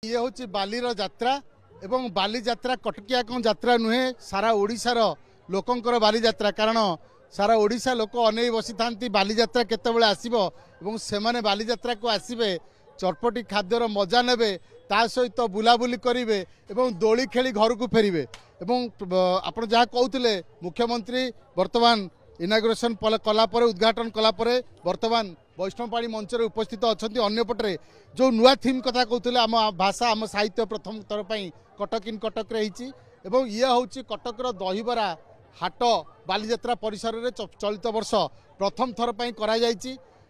ये हूँ बालीर यात्रा एवं बाली यात्रा कटकिया कौन यात्रा नुहे सारा ओडिशार लोकंकर बाली यात्रा कारण सारा ओडिशा लोक अनै बसी था बाली यात्रा केतबेले आसीबो एवं सेमाने बाली यात्रा को आसीबे चटपटी खाद्यर मजा नेबे ता सहित बुलाबुली करेंगे एवं दोली खेली घर को फेरबे एवं आपण जहाँ कहते मुख्यमंत्री वर्तमान इनाग्रेशन कलापर उद्घाटन कलापर वर्तमान वैष्णवपाणी मंच उपस्थित अच्छा अंपटे जो नुआ थीम कथा कहते आम भाषा आम साहित्य प्रथम थर पर कटक इन कटक एवं ये हूँ कटकर दहीबरा हाट बालीजात्रा परिसर में चलित वर्ष प्रथम थर पर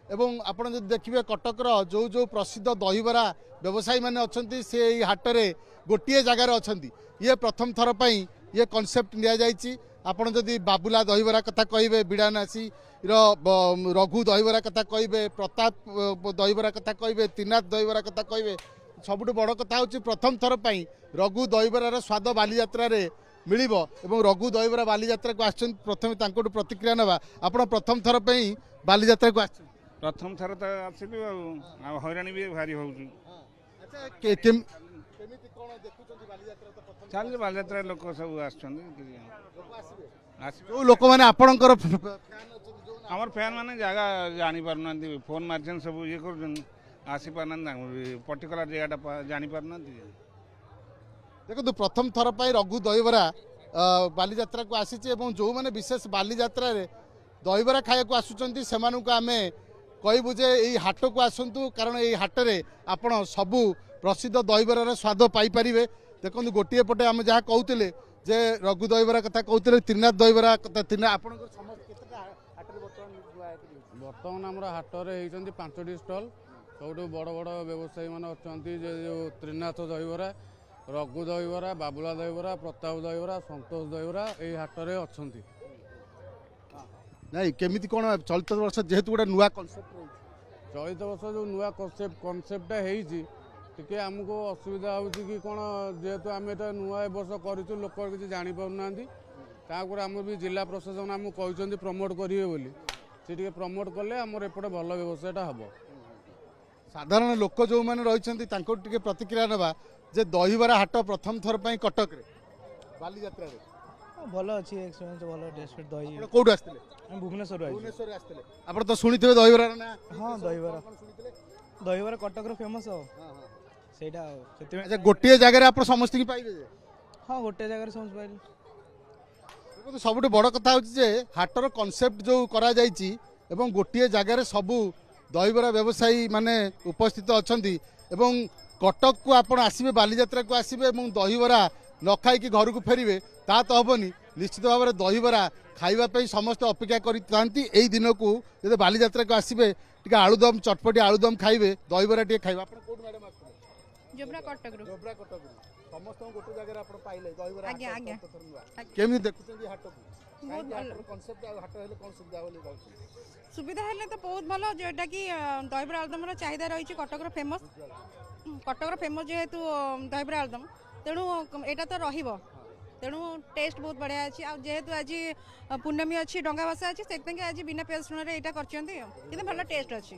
एवं आपण जब देखिए कटकर जो जो प्रसिद्ध दहीबरा व्यवसायी मैंने अच्छा से हाट में गोटे जगार अच्छा ये प्रथम थर पर ये कॉन्सेप्ट नि आपड़ जदि बाबुला दहीबरा कथा कहे बिड़ानासी रघु दहीबरा कथा कहे प्रताप दहीबरा कथा कहे त्रिनाथ दहीबरा कथा कहे सबुठ बड़ कथा हूँ प्रथम थर पर रघु दहीबरार स्वाद बालीजात्रा मिल रघु दहीबरा बालीजात्रा को आसछन प्रथम प्रतिक्रिया नवा आप प्रथम थर पर बालीजात्रा को आसछन प्रथम थर तो आसलु हईराणी भी भारी हो चल बालीजात्रा लोक सब जो लोक मैंने आपणकर आमर फैन मैंने जगह जानी पारना फोन मार्चन सब ये कर आसी पारना पर्टिकुलर जगह जानी पारना देखो प्रथम थर पर रघु दहीबरा बालीजात्रा को आसी जो मैंने विशेष बालीजात्रा दहीबरा खाया को आसुचंती सेमानू आम कहबू जे यही हाट को आसतु कारण यही हाट में आपड़ सबू प्रसिद्ध दहीबरार स्वाद पाइपर देखो गोटे पटे आम जहाँ कहते जे रघु दहीबरा कथा कहते त्रिनाथ दहीबरा कथा त्रिनाथ बर्तमान आम हाटर होती 5टी स्टल सब बड़ बड़ व्यवसायी मैंने अच्छा जो त्रिनाथ दहीबरा रघु दहीबरा बाबुला दहीबरा प्रताप दहीबरा संतोष दहीबरा यही हाटर अच्छा नहीं केमी कौन चलित वर्ष जेहेतु गोटे नुआ कनसेप्ट चलित वर्ष जो नुआ कनसेप्टा टे आमको असुविधा हो कौन जेहेतु आम ये नुआ वर्ष करूँ लोक किसी जापर आम भी जिला प्रशासन आमको कहते प्रमोट करेंगे बोली सी प्रमोट कले आमर एपटे भल व्यवसायटा हम साधारण लोक जो मैंने रही प्रतिक्रिया नवा जे दहीबरा हाट प्रथम थर पर कटक बाली यात्रा भल अच्छी एक्सपीरियंस भल टेस्ट दही कोड आस्ते भुवनेश्वर आस्ते आप तो शुणी दहीबरा ना हाँ दहीबरा कटक फेमस से गोटे जगह आप समस्त पाइबे हाँ गोटे जगह समस्त पाइबे सब बड़ कथा हूँ हाटर कनसेप्ट जो करा एवं गोटे जगार सबू दहीबरा व्यवसायी माने उपस्थित अच्छा कटक को आप आसबे बालीजात्रा को आसबे दहीबरा न खाई घर को फेरबे ता तो हेनी निश्चित भाव में दहीबरा खावाई समस्त अपेक्षा कर दिन को जब बालीजात्रा को आसबे टे आलुदम चटपटी आलुदम खाइबे दहीबरा टे खाइबे जोब्रा कटक समस्त गोटे जगह आप पाइले दहीबरा आज्ञा आज्ञा केमी देखुछन हाट को कांसेप्ट हाट हेले कोन सुविधा होले जाउछ सुविधा हेले तो बहुत भलो जोटा कि दहीबरा आलुदम चाहिदा रही कटक फेमस जेहेतु दहीबरा आलुदम तेणु एटा तो रहिबो तेणु टेस्ट बहुत बढ़िया अच्छी जेहेतु आज पूर्णमी अच्छी डंगा भसा अच्छी से आज बिना प्याज रसुण एटा करछंती किंतु भलो टेस्ट अच्छी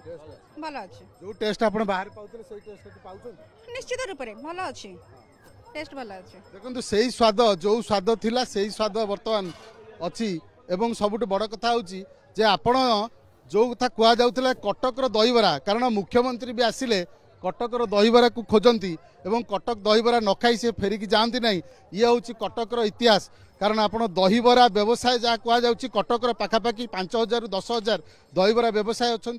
भलो अच्छी जो टेस्ट आपण बाहर पाउतले सही टेस्ट पाउछन निश्चित रूप में भलो अच्छी टेस्ट भलो अच्छी देखंतु सही स्वाद जो स्वाद थिला सही स्वाद वर्तमान अच्छी एवं सबुठ बड़ कथा होची जे आपण जो कथा कुआ जाउतले कटकर दहीबरा कारण मुख्यमंत्री भी आसिले कटकर दहीबरा को खोजती एवं कटक दहीबरा न खाई से फेरिकी जाती ना ये हूँ कटकर इतिहास कारण आप दहीबरा व्यवसाय जहाँ कहुच्छी कटकर पाखापाखि 5,000 ରୁ 10,000 दहीबरा व्यवसाय अच्छा।